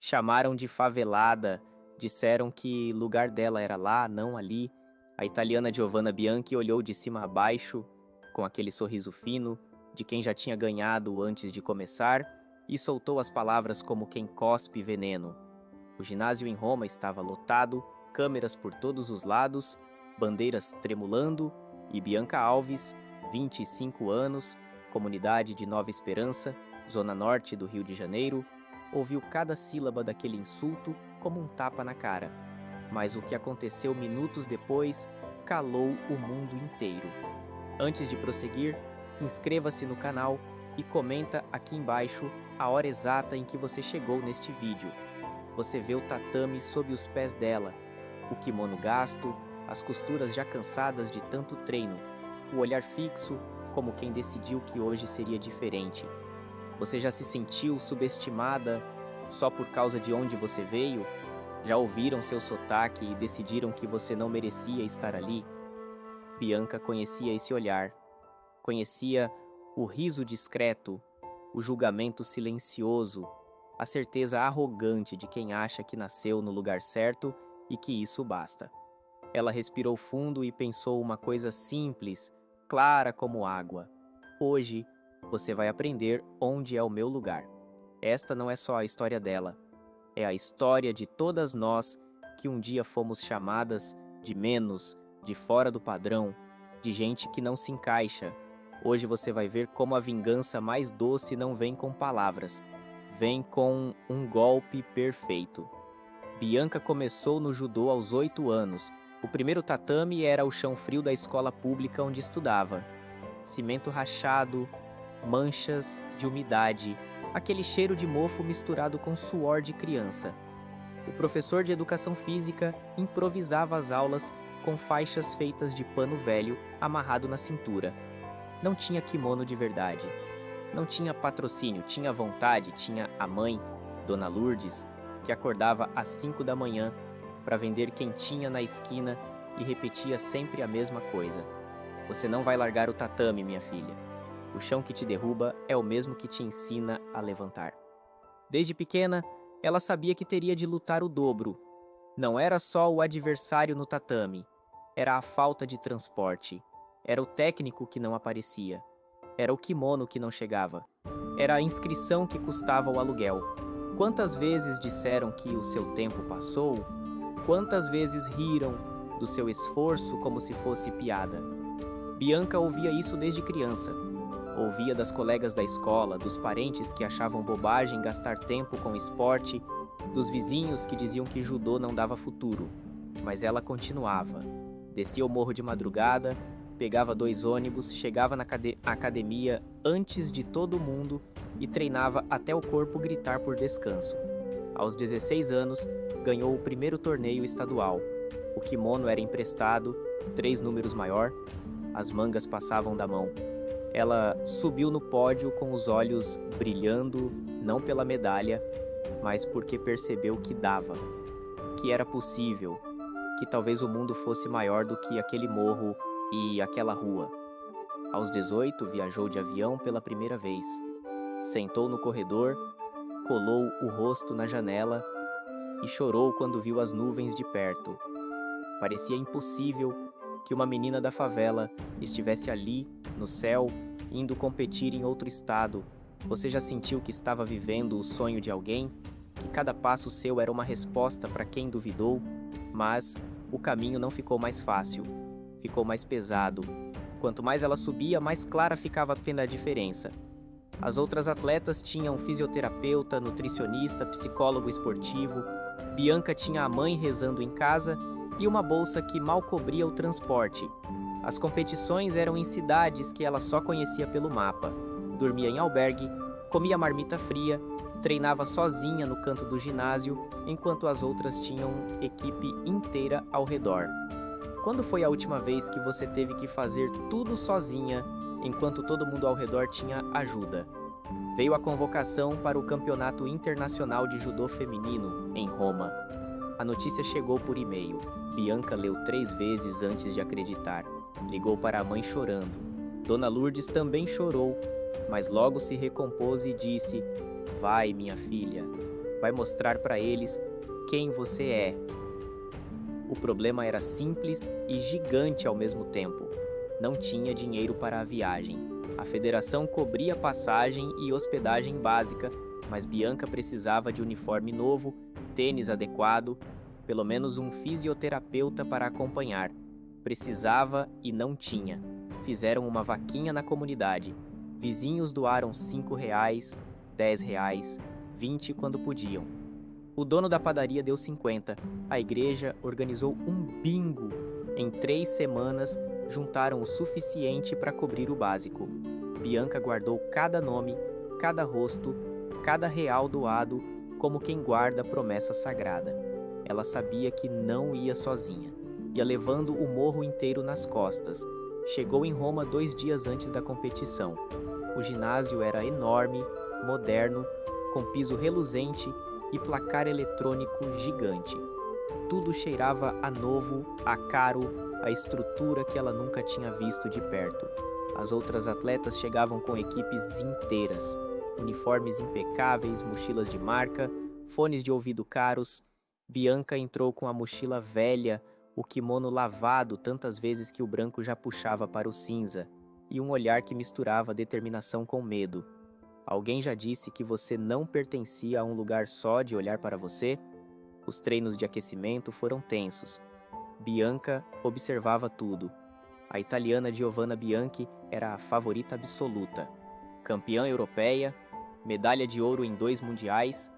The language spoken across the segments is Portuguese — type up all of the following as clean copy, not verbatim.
Chamaram de favelada, disseram que lugar dela era lá, não ali. A italiana Giovanna Bianchi olhou de cima a baixo, com aquele sorriso fino, de quem já tinha ganhado antes de começar, e soltou as palavras como quem cospe veneno. O ginásio em Roma estava lotado, câmeras por todos os lados, bandeiras tremulando, e Bianca Alves, 25 anos, comunidade de Nova Esperança, zona norte do Rio de Janeiro, ouviu cada sílaba daquele insulto como um tapa na cara. Mas o que aconteceu minutos depois calou o mundo inteiro. Antes de prosseguir, inscreva-se no canal e comenta aqui embaixo a hora exata em que você chegou neste vídeo. Você vê o tatame sob os pés dela, o kimono gasto, as costuras já cansadas de tanto treino, o olhar fixo como quem decidiu que hoje seria diferente. Você já se sentiu subestimada só por causa de onde você veio? Já ouviram seu sotaque e decidiram que você não merecia estar ali? Bianca conhecia esse olhar. Conhecia o riso discreto, o julgamento silencioso, a certeza arrogante de quem acha que nasceu no lugar certo e que isso basta. Ela respirou fundo e pensou uma coisa simples, clara como água. Hoje, você vai aprender onde é o meu lugar. Esta não é só a história dela. É a história de todas nós que um dia fomos chamadas de menos, de fora do padrão, de gente que não se encaixa. Hoje você vai ver como a vingança mais doce não vem com palavras, vem com um golpe perfeito. Bianca começou no judô aos 8 anos. O primeiro tatame era o chão frio da escola pública onde estudava. Cimento rachado, manchas de umidade, aquele cheiro de mofo misturado com suor de criança. O professor de educação física improvisava as aulas com faixas feitas de pano velho amarrado na cintura. Não tinha kimono de verdade. Não tinha patrocínio, tinha vontade, tinha a mãe, Dona Lourdes, que acordava às 5 da manhã para vender quentinha na esquina e repetia sempre a mesma coisa. Você não vai largar o tatame, minha filha. O chão que te derruba é o mesmo que te ensina a levantar. Desde pequena, ela sabia que teria de lutar o dobro. Não era só o adversário no tatame, era a falta de transporte. Era o técnico que não aparecia. Era o kimono que não chegava. Era a inscrição que custava o aluguel. Quantas vezes disseram que o seu tempo passou? Quantas vezes riram do seu esforço como se fosse piada? Bianca ouvia isso desde criança. Ouvia das colegas da escola, dos parentes que achavam bobagem gastar tempo com esporte, dos vizinhos que diziam que judô não dava futuro. Mas ela continuava. Descia o morro de madrugada, pegava 2 ônibus, chegava na academia antes de todo mundo e treinava até o corpo gritar por descanso. Aos 16 anos, ganhou o primeiro torneio estadual. O kimono era emprestado, 3 números maior, as mangas passavam da mão. Ela subiu no pódio com os olhos brilhando, não pela medalha, mas porque percebeu que dava, que era possível, que talvez o mundo fosse maior do que aquele morro e aquela rua. Aos 18, viajou de avião pela primeira vez. Sentou no corredor, colou o rosto na janela e chorou quando viu as nuvens de perto. Parecia impossível que uma menina da favela estivesse ali, no céu, indo competir em outro estado. Você já sentiu que estava vivendo o sonho de alguém? Que cada passo seu era uma resposta para quem duvidou? Mas o caminho não ficou mais fácil. Ficou mais pesado. Quanto mais ela subia, mais clara ficava a diferença. As outras atletas tinham fisioterapeuta, nutricionista, psicólogo esportivo. Bianca tinha a mãe rezando em casa e uma bolsa que mal cobria o transporte. As competições eram em cidades que ela só conhecia pelo mapa. Dormia em albergue, comia marmita fria, treinava sozinha no canto do ginásio, enquanto as outras tinham equipe inteira ao redor. Quando foi a última vez que você teve que fazer tudo sozinha, enquanto todo mundo ao redor tinha ajuda? Veio a convocação para o Campeonato Internacional de Judô Feminino, em Roma. A notícia chegou por e-mail. Bianca leu 3 vezes antes de acreditar. Ligou para a mãe chorando. Dona Lourdes também chorou, mas logo se recompôs e disse: "Vai, minha filha, vai mostrar para eles quem você é. O problema era simples e gigante ao mesmo tempo. Não tinha dinheiro para a viagem. A federação cobria passagem e hospedagem básica, mas Bianca precisava de uniforme novo, tênis adequado, pelo menos um fisioterapeuta para acompanhar. Precisava e não tinha. Fizeram uma vaquinha na comunidade. Vizinhos doaram R$ 5, R$ 10, 20 quando podiam. O dono da padaria deu 50. A igreja organizou um bingo. Em 3 semanas, juntaram o suficiente para cobrir o básico. Bianca guardou cada nome, cada rosto, cada real doado, como quem guarda a promessa sagrada. Ela sabia que não ia sozinha. Ia levando o morro inteiro nas costas. Chegou em Roma 2 dias antes da competição. O ginásio era enorme, moderno, com piso reluzente e placar eletrônico gigante. Tudo cheirava a novo, a caro, a estrutura que ela nunca tinha visto de perto. As outras atletas chegavam com equipes inteiras, uniformes impecáveis, mochilas de marca, fones de ouvido caros. Bianca entrou com a mochila velha, o kimono lavado tantas vezes que o branco já puxava para o cinza, e um olhar que misturava determinação com medo. Alguém já disse que você não pertencia a um lugar só de olhar para você? Os treinos de aquecimento foram tensos. Bianca observava tudo. A italiana Giovanna Bianchi era a favorita absoluta. Campeã europeia, medalha de ouro em 2 mundiais,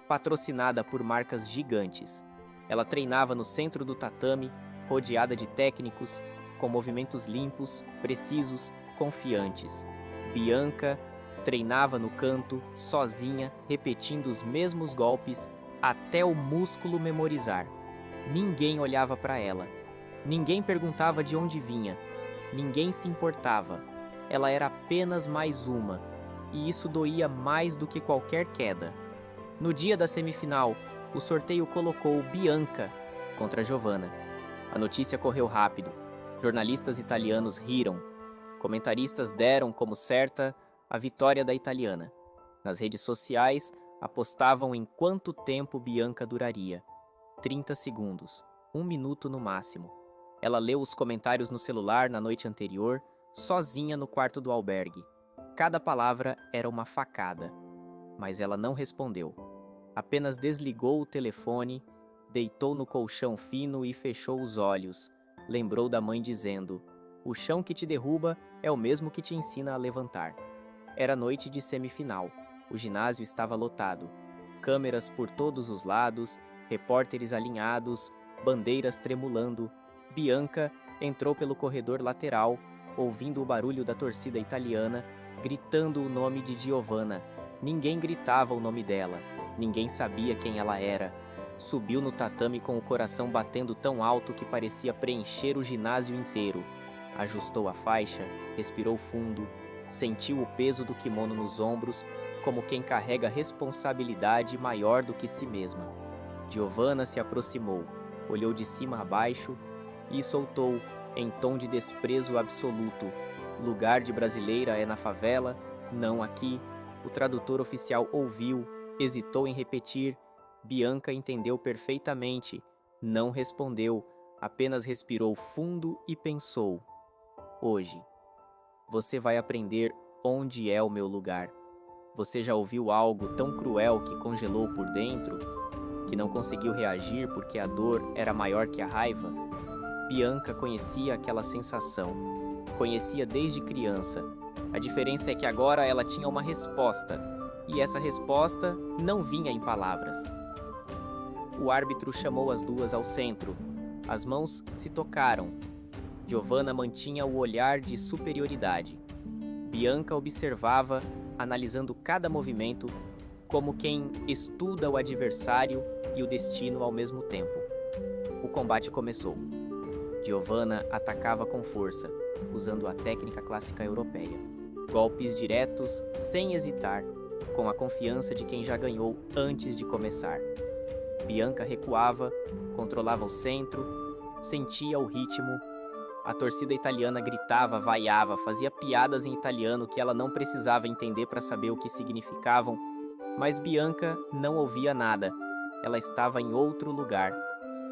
patrocinada por marcas gigantes. Ela treinava no centro do tatame, rodeada de técnicos, com movimentos limpos, precisos, confiantes. Bianca treinava no canto, sozinha, repetindo os mesmos golpes até o músculo memorizar. Ninguém olhava para ela. Ninguém perguntava de onde vinha. Ninguém se importava. Ela era apenas mais uma, e isso doía mais do que qualquer queda. No dia da semifinal, o sorteio colocou Bianca contra Giovanna. A notícia correu rápido. Jornalistas italianos riram. Comentaristas deram como certa a vitória da italiana. Nas redes sociais, apostavam em quanto tempo Bianca duraria. 30 segundos, 1 minuto no máximo. Ela leu os comentários no celular na noite anterior, sozinha no quarto do albergue. Cada palavra era uma facada, mas ela não respondeu. Apenas desligou o telefone, deitou no colchão fino e fechou os olhos. Lembrou da mãe dizendo: "O chão que te derruba é o mesmo que te ensina a levantar." Era noite de semifinal. O ginásio estava lotado. Câmeras por todos os lados, repórteres alinhados, bandeiras tremulando. Bianca entrou pelo corredor lateral, ouvindo o barulho da torcida italiana, gritando o nome de Giovanna. Ninguém gritava o nome dela. Ninguém sabia quem ela era. Subiu no tatame com o coração batendo tão alto que parecia preencher o ginásio inteiro. Ajustou a faixa, respirou fundo, sentiu o peso do kimono nos ombros, como quem carrega responsabilidade maior do que si mesma. Giovanna se aproximou, olhou de cima a baixo e soltou, em tom de desprezo absoluto: "Lugar de brasileira é na favela, não aqui." O tradutor oficial ouviu, hesitou em repetir. Bianca entendeu perfeitamente, não respondeu, apenas respirou fundo e pensou: "Hoje, você vai aprender onde é o meu lugar." Você já ouviu algo tão cruel que congelou por dentro, que não conseguiu reagir porque a dor era maior que a raiva? Bianca conhecia aquela sensação. Conhecia desde criança. A diferença é que agora ela tinha uma resposta, e essa resposta não vinha em palavras. O árbitro chamou as duas ao centro. As mãos se tocaram. Giovanna mantinha o olhar de superioridade. Bianca observava, analisando cada movimento, como quem estuda o adversário e o destino ao mesmo tempo. O combate começou. Giovanna atacava com força, usando a técnica clássica europeia. Golpes diretos, sem hesitar, com a confiança de quem já ganhou antes de começar. Bianca recuava, controlava o centro, sentia o ritmo. A torcida italiana gritava, vaiava, fazia piadas em italiano que ela não precisava entender para saber o que significavam. Mas Bianca não ouvia nada. Ela estava em outro lugar.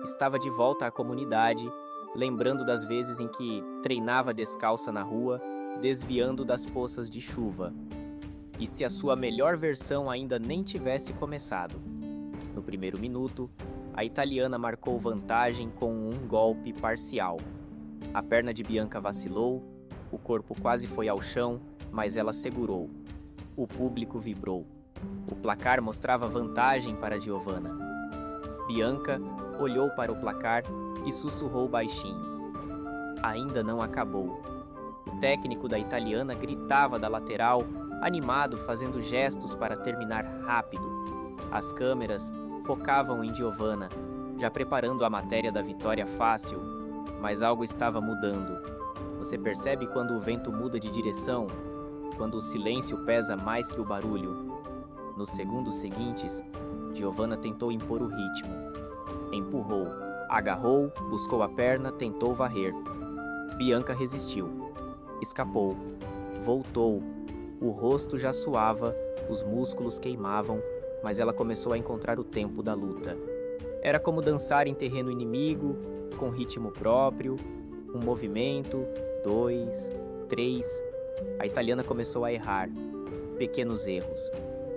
Estava de volta à comunidade, lembrando das vezes em que treinava descalça na rua, desviando das poças de chuva. E se a sua melhor versão ainda nem tivesse começado? No primeiro minuto, a italiana marcou vantagem com um golpe parcial. A perna de Bianca vacilou, o corpo quase foi ao chão, mas ela segurou. O público vibrou. O placar mostrava vantagem para Giovanna. Bianca olhou para o placar e sussurrou baixinho. Ainda não acabou. O técnico da italiana gritava da lateral, animado, fazendo gestos para terminar rápido. As câmeras focavam em Giovanna, já preparando a matéria da vitória fácil, mas algo estava mudando. Você percebe quando o vento muda de direção, quando o silêncio pesa mais que o barulho. Nos segundos seguintes, Giovanna tentou impor o ritmo. Empurrou, agarrou, buscou a perna, tentou varrer. Bianca resistiu. Escapou. Voltou. O rosto já suava, os músculos queimavam, mas ela começou a encontrar o tempo da luta. Era como dançar em terreno inimigo, com ritmo próprio, um movimento, 2, 3. A italiana começou a errar. Pequenos erros.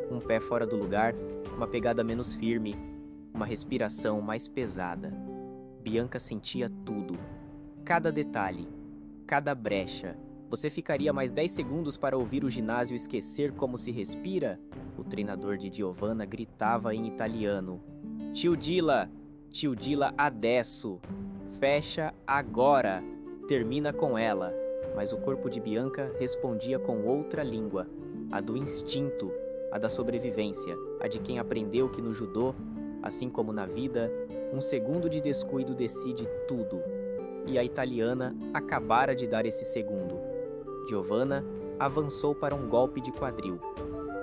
Um pé fora do lugar, uma pegada menos firme, uma respiração mais pesada. Bianca sentia tudo. Cada detalhe, cada brecha. Você ficaria mais 10 segundos para ouvir o ginásio esquecer como se respira? O treinador de Giovanna gritava em italiano. Chiudila adesso. Fecha agora. Termina com ela. Mas o corpo de Bianca respondia com outra língua, a do instinto, a da sobrevivência, a de quem aprendeu que no judô, assim como na vida, um segundo de descuido decide tudo. E a italiana acabara de dar esse segundo. Giovanna avançou para um golpe de quadril,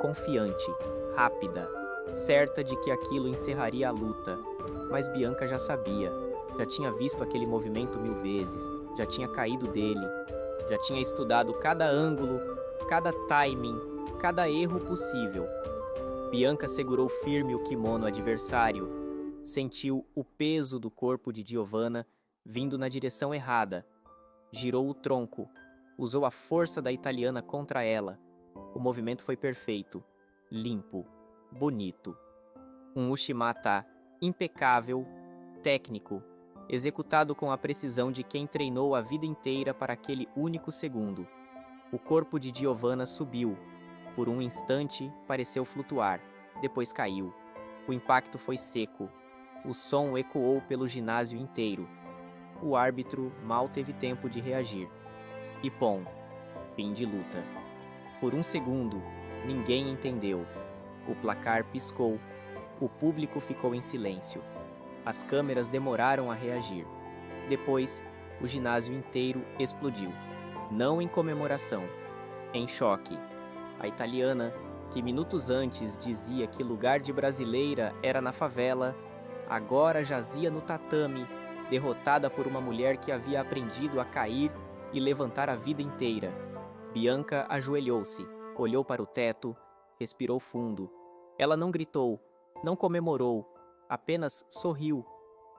confiante, rápida, certa de que aquilo encerraria a luta. Mas Bianca já sabia, já tinha visto aquele movimento 1000 vezes, já tinha caído dele, já tinha estudado cada ângulo, cada timing, cada erro possível. Bianca segurou firme o kimono adversário, sentiu o peso do corpo de Giovanna vindo na direção errada, girou o tronco, usou a força da italiana contra ela. O movimento foi perfeito, limpo, bonito. Um Ushimata impecável, técnico, executado com a precisão de quem treinou a vida inteira para aquele único segundo. O corpo de Giovanna subiu. Por um instante, pareceu flutuar. Depois caiu. O impacto foi seco. O som ecoou pelo ginásio inteiro. O árbitro mal teve tempo de reagir. E pom, fim de luta. Por um segundo, ninguém entendeu. O placar piscou. O público ficou em silêncio. As câmeras demoraram a reagir. Depois, o ginásio inteiro explodiu. Não em comemoração, em choque. A italiana, que minutos antes dizia que lugar de brasileira era na favela, agora jazia no tatame, derrotada por uma mulher que havia aprendido a cair e levantar a vida inteira. Bianca ajoelhou-se, olhou para o teto, respirou fundo. Ela não gritou, não comemorou, apenas sorriu.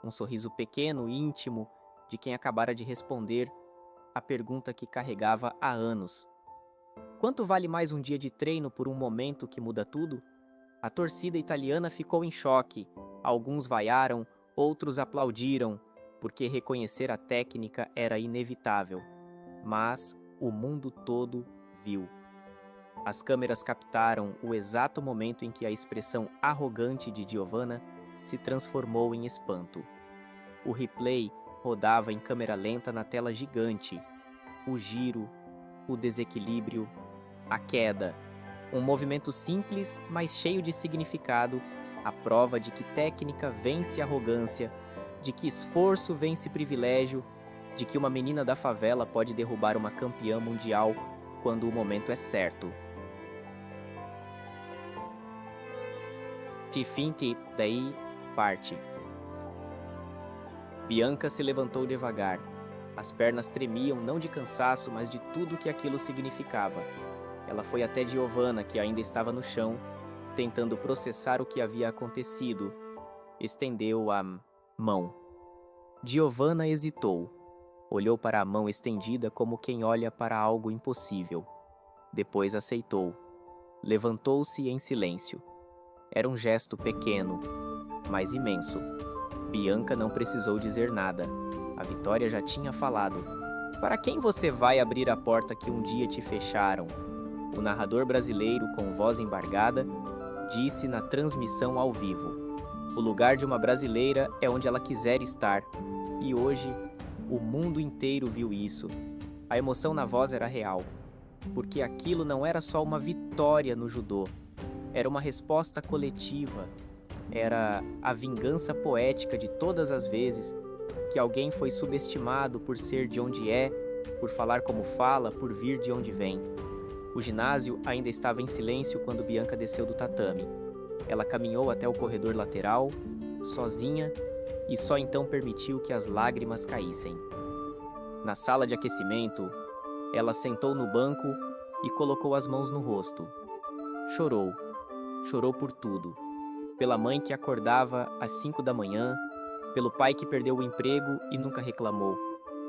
Um sorriso pequeno e íntimo de quem acabara de responder a pergunta que carregava há anos. Quanto vale mais um dia de treino por um momento que muda tudo? A torcida italiana ficou em choque. Alguns vaiaram, outros aplaudiram, porque reconhecer a técnica era inevitável. Mas o mundo todo viu. As câmeras captaram o exato momento em que a expressão arrogante de Giovanna se transformou em espanto. O replay rodava em câmera lenta na tela gigante. O giro, o desequilíbrio, a queda. Um movimento simples, mas cheio de significado, a prova de que técnica vence arrogância, de que esforço vence privilégio, de que uma menina da favela pode derrubar uma campeã mundial quando o momento é certo. Tifinti, daí parte. Bianca se levantou devagar. As pernas tremiam não de cansaço, mas de tudo que aquilo significava. Ela foi até Giovanna, que ainda estava no chão, tentando processar o que havia acontecido, estendeu a mão. Giovanna hesitou. Olhou para a mão estendida como quem olha para algo impossível. Depois aceitou. Levantou-se em silêncio. Era um gesto pequeno, mas imenso. Bianca não precisou dizer nada. A Vitória já tinha falado. Para quem você vai abrir a porta que um dia te fecharam? O narrador brasileiro, com voz embargada, disse na transmissão ao vivo. O lugar de uma brasileira é onde ela quiser estar. E hoje, o mundo inteiro viu isso. A emoção na voz era real. Porque aquilo não era só uma vitória no judô. Era uma resposta coletiva. Era a vingança poética de todas as vezes que alguém foi subestimado por ser de onde é, por falar como fala, por vir de onde vem. O ginásio ainda estava em silêncio quando Bianca desceu do tatame. Ela caminhou até o corredor lateral, sozinha, e só então permitiu que as lágrimas caíssem. Na sala de aquecimento, ela sentou no banco e colocou as mãos no rosto. Chorou. Chorou por tudo. Pela mãe que acordava às 5 da manhã, pelo pai que perdeu o emprego e nunca reclamou,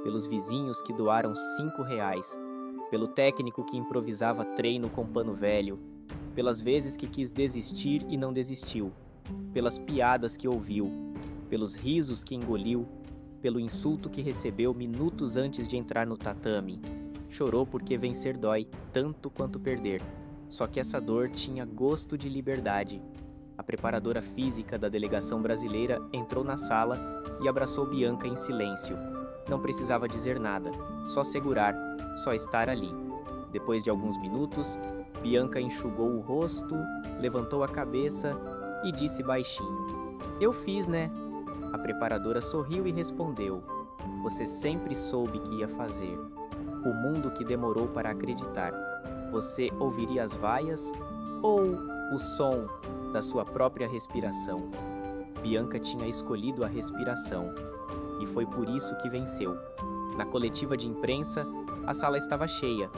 pelos vizinhos que doaram R$ 5, pelo técnico que improvisava treino com pano velho, pelas vezes que quis desistir e não desistiu, pelas piadas que ouviu, pelos risos que engoliu, pelo insulto que recebeu minutos antes de entrar no tatame. Chorou porque vencer dói tanto quanto perder, só que essa dor tinha gosto de liberdade. A preparadora física da delegação brasileira entrou na sala e abraçou Bianca em silêncio. Não precisava dizer nada, só segurar, só estar ali. Depois de alguns minutos, Bianca enxugou o rosto, levantou a cabeça e disse baixinho: "Eu fiz, né?" A preparadora sorriu e respondeu: "Você sempre soube que ia fazer. O mundo que demorou para acreditar. Você ouviria as vaias ou o som da sua própria respiração?" Bianca tinha escolhido a respiração, e foi por isso que venceu. Na coletiva de imprensa, a sala estava cheia.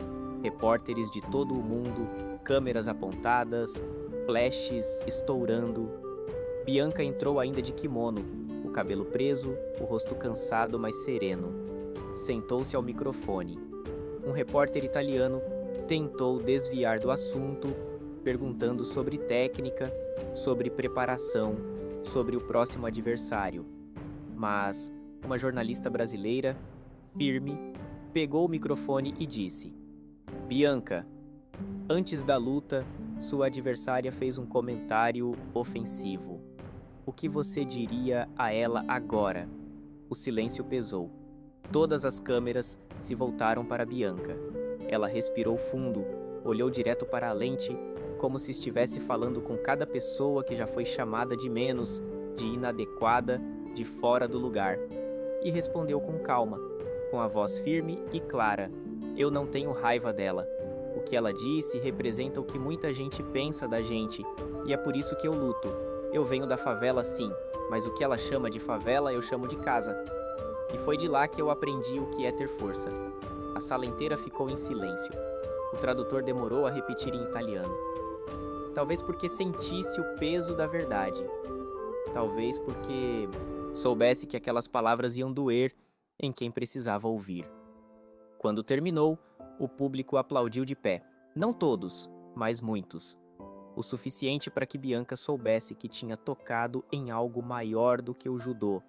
Repórteres de todo o mundo, câmeras apontadas, flashes estourando. Bianca entrou ainda de kimono, o cabelo preso, o rosto cansado, mas sereno. Sentou-se ao microfone. Um repórter italiano tentou desviar do assunto, perguntando sobre técnica, sobre preparação, sobre o próximo adversário. Mas uma jornalista brasileira, firme, pegou o microfone e disse: "Bianca, antes da luta, sua adversária fez um comentário ofensivo. O que você diria a ela agora?" O silêncio pesou. Todas as câmeras se voltaram para Bianca. Ela respirou fundo, olhou direto para a lente, como se estivesse falando com cada pessoa que já foi chamada de menos, de inadequada, de fora do lugar. E respondeu com calma, com a voz firme e clara: "Eu não tenho raiva dela. O que ela disse representa o que muita gente pensa da gente, e é por isso que eu luto. Eu venho da favela, sim, mas o que ela chama de favela eu chamo de casa. E foi de lá que eu aprendi o que é ter força." A sala inteira ficou em silêncio. O tradutor demorou a repetir em italiano. Talvez porque sentisse o peso da verdade. Talvez porque soubesse que aquelas palavras iam doer em quem precisava ouvir. Quando terminou, o público aplaudiu de pé. Não todos, mas muitos. O suficiente para que Bianca soubesse que tinha tocado em algo maior do que o judô.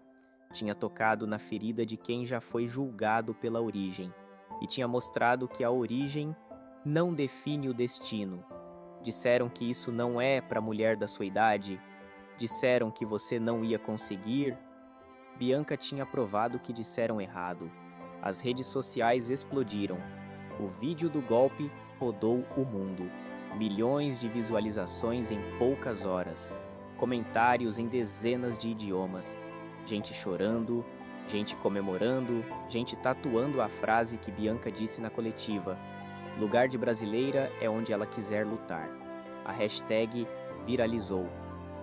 Tinha tocado na ferida de quem já foi julgado pela origem. E tinha mostrado que a origem não define o destino. Disseram que isso não é para mulher da sua idade. Disseram que você não ia conseguir. Bianca tinha provado que disseram errado. As redes sociais explodiram. O vídeo do golpe rodou o mundo. Milhões de visualizações em poucas horas. Comentários em dezenas de idiomas. Gente chorando, gente comemorando, gente tatuando a frase que Bianca disse na coletiva: "Lugar de brasileira é onde ela quiser lutar." A hashtag viralizou.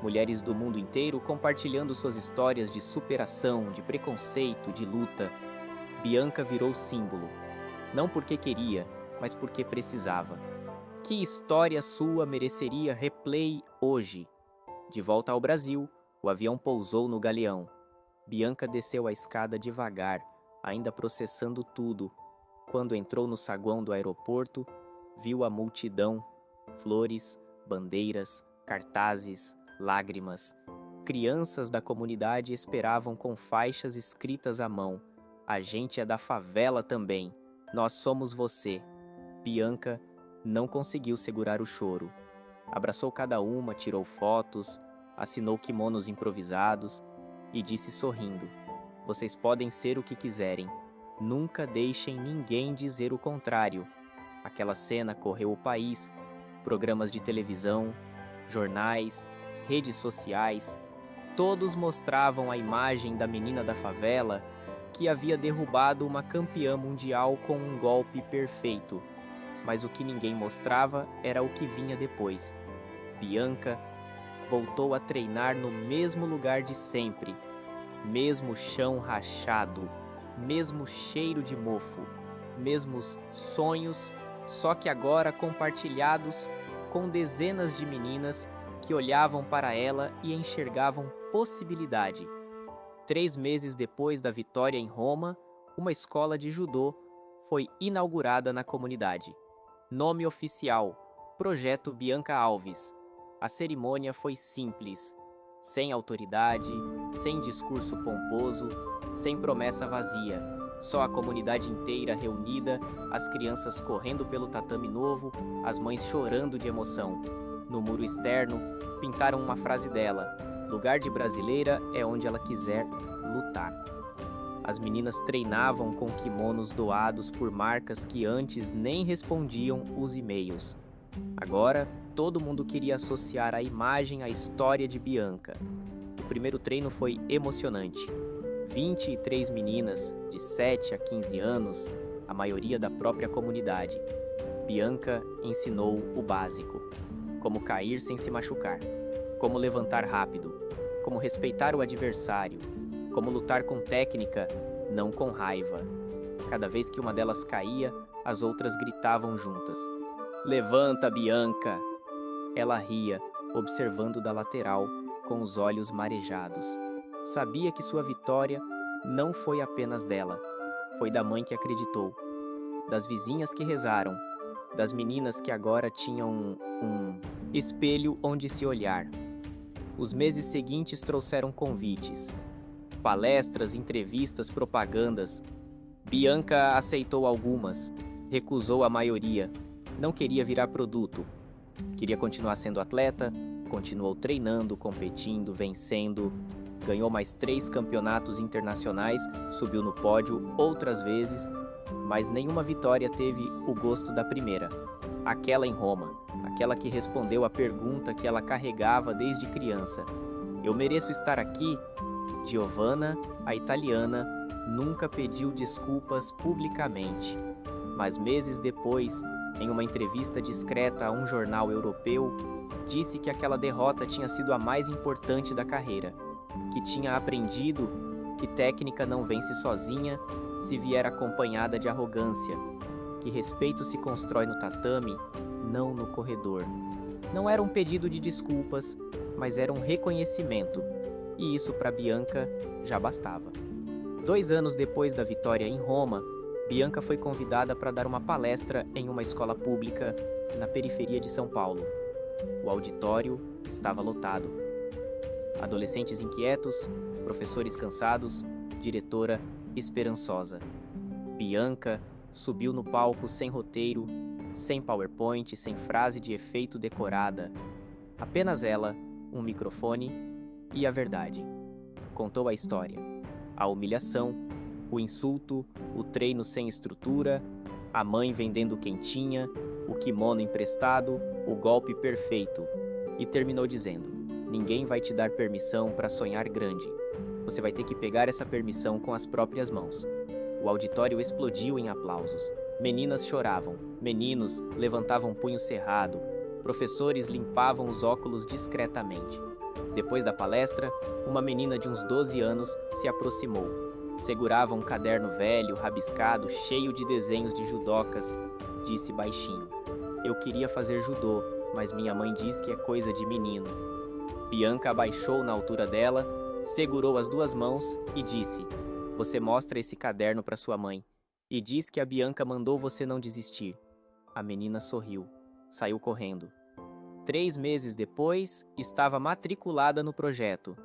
Mulheres do mundo inteiro compartilhando suas histórias de superação, de preconceito, de luta. Bianca virou símbolo. Não porque queria, mas porque precisava. Que história sua mereceria replay hoje? De volta ao Brasil, o avião pousou no galeão. Bianca desceu a escada devagar, ainda processando tudo. Quando entrou no saguão do aeroporto, viu a multidão, flores, bandeiras, cartazes, lágrimas. Crianças da comunidade esperavam com faixas escritas à mão. A gente é da favela também. Nós somos você. Bianca não conseguiu segurar o choro. Abraçou cada uma, tirou fotos, assinou kimonos improvisados e disse sorrindo: vocês podem ser o que quiserem. Nunca deixem ninguém dizer o contrário. Aquela cena correu o país, programas de televisão, jornais, redes sociais. Todos mostravam a imagem da menina da favela que havia derrubado uma campeã mundial com um golpe perfeito. Mas o que ninguém mostrava era o que vinha depois. Bianca voltou a treinar no mesmo lugar de sempre, mesmo chão rachado, mesmo cheiro de mofo, mesmos sonhos, só que agora compartilhados com dezenas de meninas que olhavam para ela e enxergavam possibilidade. 3 meses depois da vitória em Roma, uma escola de judô foi inaugurada na comunidade. Nome oficial: Projeto Bianca Alves. A cerimônia foi simples, sem autoridade, sem discurso pomposo, sem promessa vazia. Só a comunidade inteira reunida, as crianças correndo pelo tatame novo, as mães chorando de emoção. No muro externo, pintaram uma frase dela: lugar de brasileira é onde ela quiser lutar. As meninas treinavam com kimonos doados por marcas que antes nem respondiam os e-mails. Agora, todo mundo queria associar a imagem à história de Bianca. O primeiro treino foi emocionante. 23 meninas, de 7 a 15 anos, a maioria da própria comunidade. Bianca ensinou o básico: como cair sem se machucar, como levantar rápido, como respeitar o adversário, como lutar com técnica, não com raiva. Cada vez que uma delas caía, as outras gritavam juntas: levanta, Bianca! Ela ria, observando da lateral, com os olhos marejados. Sabia que sua vitória não foi apenas dela, foi da mãe que acreditou, das vizinhas que rezaram, das meninas que agora tinham um espelho onde se olhar. Os meses seguintes trouxeram convites, palestras, entrevistas, propagandas. Bianca aceitou algumas, recusou a maioria. Não queria virar produto. Queria continuar sendo atleta, continuou treinando, competindo, vencendo. Ganhou mais 3 campeonatos internacionais, subiu no pódio outras vezes, mas nenhuma vitória teve o gosto da primeira. Aquela em Roma, aquela que respondeu a pergunta que ela carregava desde criança: eu mereço estar aqui? Giovanna, a italiana, nunca pediu desculpas publicamente, mas meses depois, em uma entrevista discreta a um jornal europeu, disse que aquela derrota tinha sido a mais importante da carreira, que tinha aprendido que técnica não vence sozinha se vier acompanhada de arrogância, que respeito se constrói no tatame, não no corredor. Não era um pedido de desculpas, mas era um reconhecimento, e isso para Bianca já bastava. 2 anos depois da vitória em Roma, Bianca foi convidada para dar uma palestra em uma escola pública na periferia de São Paulo. O auditório estava lotado. Adolescentes inquietos, professores cansados, diretora esperançosa. Bianca subiu no palco sem roteiro, sem PowerPoint, sem frase de efeito decorada. Apenas ela, um microfone e a verdade. Contou a história, a humilhação, o insulto, o treino sem estrutura, a mãe vendendo quentinha, o kimono emprestado, o golpe perfeito. E terminou dizendo: ninguém vai te dar permissão para sonhar grande. Você vai ter que pegar essa permissão com as próprias mãos. O auditório explodiu em aplausos. Meninas choravam, meninos levantavam punho cerrado, professores limpavam os óculos discretamente. Depois da palestra, uma menina de uns 12 anos se aproximou. Segurava um caderno velho, rabiscado, cheio de desenhos de judocas. Disse baixinho: Eu queria fazer judô, mas minha mãe diz que é coisa de menino. Bianca abaixou na altura dela, segurou as duas mãos e disse: Você mostra esse caderno para sua mãe e diz que a Bianca mandou você não desistir. A menina sorriu, saiu correndo. 3 meses depois, estava matriculada no projeto.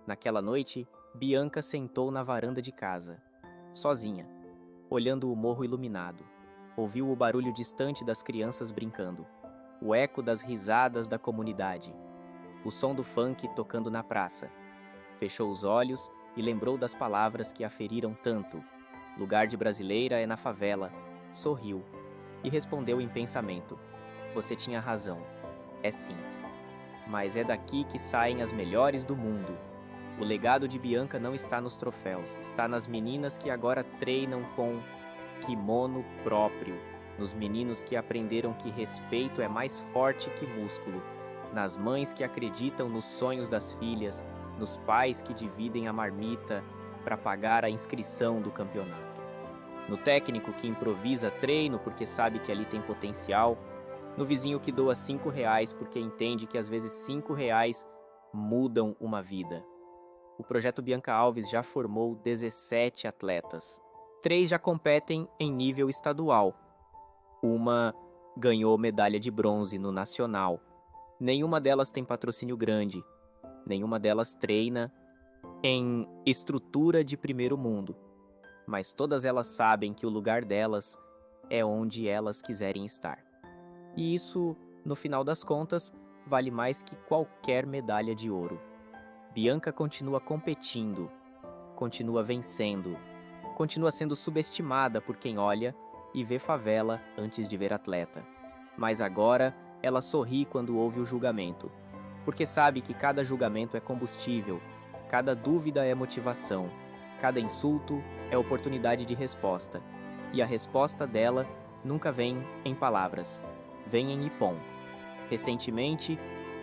Naquela noite, Bianca sentou na varanda de casa, sozinha, olhando o morro iluminado. Ouviu o barulho distante das crianças brincando, o eco das risadas da comunidade, o som do funk tocando na praça. Fechou os olhos e lembrou das palavras que a feriram tanto. Lugar de brasileira é na favela. Sorriu e respondeu em pensamento: Você tinha razão. É sim. Mas é daqui que saem as melhores do mundo. O legado de Bianca não está nos troféus, está nas meninas que agora treinam com kimono próprio, nos meninos que aprenderam que respeito é mais forte que músculo, nas mães que acreditam nos sonhos das filhas, nos pais que dividem a marmita para pagar a inscrição do campeonato, no técnico que improvisa treino porque sabe que ali tem potencial, no vizinho que doa R$5 porque entende que às vezes R$5 mudam uma vida. O projeto Bianca Alves já formou 17 atletas. 3 já competem em nível estadual. Uma ganhou medalha de bronze no nacional. Nenhuma delas tem patrocínio grande. Nenhuma delas treina em estrutura de primeiro mundo. Mas todas elas sabem que o lugar delas é onde elas quiserem estar. E isso, no final das contas, vale mais que qualquer medalha de ouro. Bianca continua competindo, continua vencendo, continua sendo subestimada por quem olha e vê favela antes de ver atleta. Mas agora ela sorri quando ouve o julgamento, porque sabe que cada julgamento é combustível, cada dúvida é motivação, cada insulto é oportunidade de resposta. E a resposta dela nunca vem em palavras, vem em Ippon. Recentemente,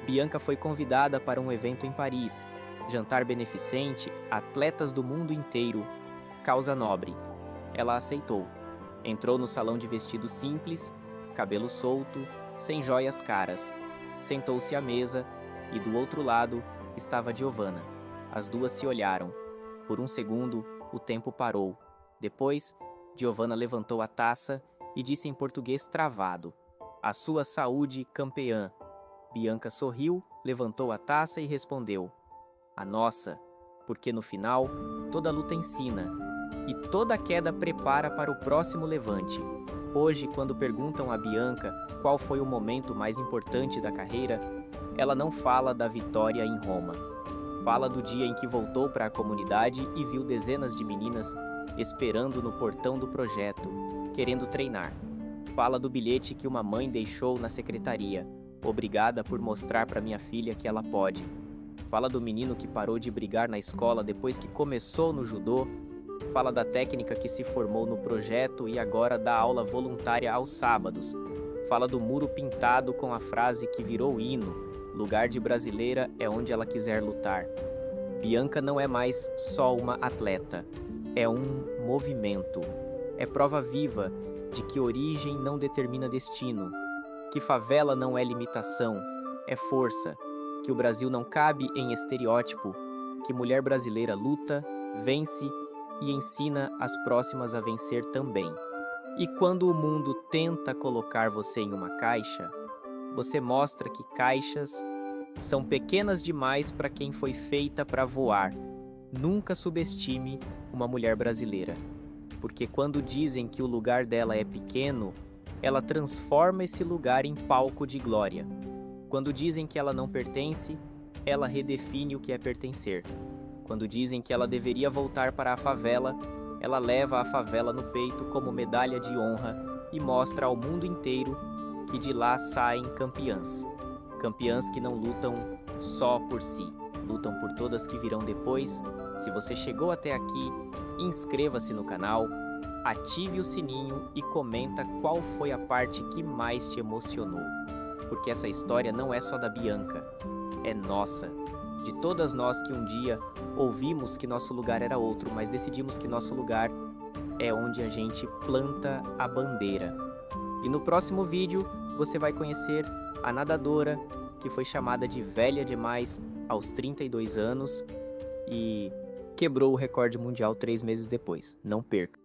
Bianca foi convidada para um evento em Paris, jantar beneficente, atletas do mundo inteiro, causa nobre. Ela aceitou. Entrou no salão de vestido simples, cabelo solto, sem joias caras. Sentou-se à mesa e do outro lado estava Giovanna. As duas se olharam. Por um segundo, o tempo parou. Depois, Giovanna levantou a taça e disse em português travado: A sua saúde, campeã. Bianca sorriu, levantou a taça e respondeu: A nossa, porque no final, toda luta ensina, e toda queda prepara para o próximo levante. Hoje, quando perguntam a Bianca qual foi o momento mais importante da carreira, ela não fala da vitória em Roma. Fala do dia em que voltou para a comunidade e viu dezenas de meninas esperando no portão do projeto, querendo treinar. Fala do bilhete que uma mãe deixou na secretaria, obrigada por mostrar para minha filha que ela pode. Fala do menino que parou de brigar na escola depois que começou no judô. Fala da técnica que se formou no projeto e agora dá aula voluntária aos sábados. Fala do muro pintado com a frase que virou hino: Lugar de brasileira é onde ela quiser lutar. Bianca não é mais só uma atleta, é um movimento. É prova viva de que origem não determina destino, que favela não é limitação, é força, que o Brasil não cabe em estereótipo, que mulher brasileira luta, vence e ensina as próximas a vencer também. E quando o mundo tenta colocar você em uma caixa, você mostra que caixas são pequenas demais para quem foi feita para voar. Nunca subestime uma mulher brasileira, porque quando dizem que o lugar dela é pequeno, ela transforma esse lugar em palco de glória. Quando dizem que ela não pertence, ela redefine o que é pertencer. Quando dizem que ela deveria voltar para a favela, ela leva a favela no peito como medalha de honra e mostra ao mundo inteiro que de lá saem campeãs. Campeãs que não lutam só por si, lutam por todas que virão depois. Se você chegou até aqui, inscreva-se no canal, ative o sininho e comenta qual foi a parte que mais te emocionou. Porque essa história não é só da Bianca, é nossa. De todas nós que um dia ouvimos que nosso lugar era outro, mas decidimos que nosso lugar é onde a gente planta a bandeira. E no próximo vídeo você vai conhecer a nadadora que foi chamada de velha demais aos 32 anos e quebrou o recorde mundial 3 meses depois. Não perca!